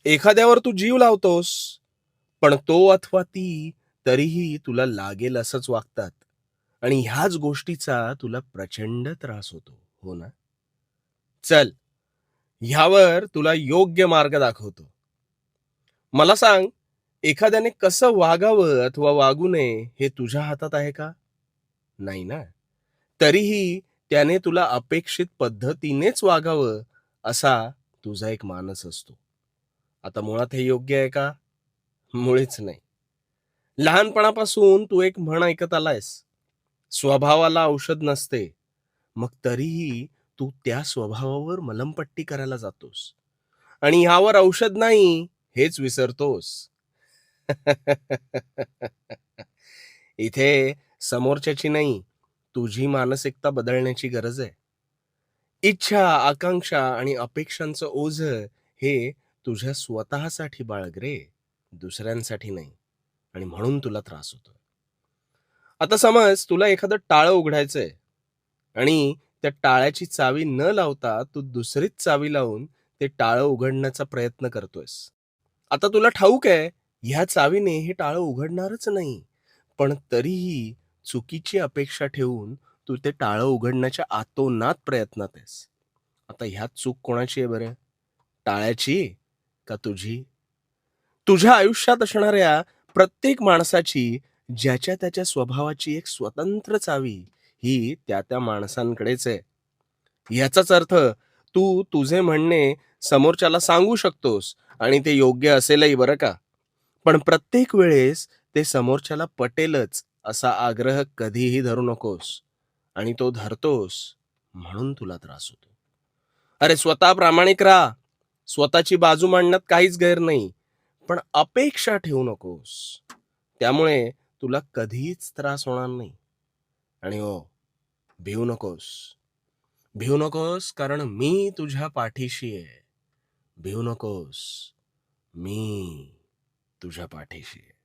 एखाद्यावर तू जीव लावतोस, पण तो अथवा ती तरीही तुला लागेल असंच वागतात आणि ह्याच गोष्टीचा तुला प्रचंड त्रास होतो, हो ना? चल, ह्यावर तुला योग्य मार्ग दाखवतो. मला सांग, एखाद्याने कसं वागावं अथवा वागू नये हे तुझ्या हातात आहे का? नाही ना. तरीही त्याने तुला अपेक्षित पद्धतीनेच वागावं असा तुझा एक मानस असतो. आता मुळात हे योग्य आहे का? मुळीच नाही. लहानपणापासून तू एक म्हण ऐकत आलायस, स्वभावाला औषध नसते. मग तरीही तू त्या स्वभावावर मलमपट्टी करायला जातोस आणि ह्यावर औषध नाही हेच विसरतोस. इथे समोरच्याची नाही, तुझी मानसिकता बदलण्याची गरज आहे. इच्छा, आकांक्षा आणि अपेक्षांचं ओझं हे तुझ्या स्वतःसाठी बाळग रे, दुसऱ्यांसाठी नाही. आणि म्हणून तुला त्रास होतो. आता समज तुला एखादं टाळं उघडायचंय आणि त्या टाळ्याची चावी न लावता तू दुसरीच चावी लावून ते टाळं उघडण्याचा प्रयत्न करतोयस. आता तुला ठाऊक आहे, ह्या चावीने हे टाळं उघडणारच नाही. पण तरीही चुकीची अपेक्षा ठेवून तू ते टाळं उघडण्याच्या आतोनात प्रयत्नात आहेस. आता ह्यात चूक कोणाची आहे बरं? टाळ्याची का तुझी? तुझ्या आयुष्यात असणाऱ्या प्रत्येक माणसाची ज्याच्या त्याच्या स्वभावाची एक स्वतंत्र चावी ही त्या माणसांकडेच आहे. याचाच अर्थ तू तुझे म्हणणे समोरच्याला सांगू शकतोस आणि ते योग्य असेलही बरं का. पण प्रत्येक वेळेस ते समोरच्याला पटेलच असा आग्रह कधीही धरू नकोस आणि तो धरतोस म्हणून तुला त्रास होतो. अरे स्वतः प्रामाणिक राहा. स्वतःची बाजू मांडण्यात काहीच गैर नाही. पण अपेक्षा ठेवू नकोस. त्यामुळे तुला कधीच त्रास होणार नाही. आणि हो, भिवू नकोस. भिवू नकोस कारण मी तुझ्या पाठीशी आहे. भिवू नकोस. मी तुझ्या पाठीशी आहे.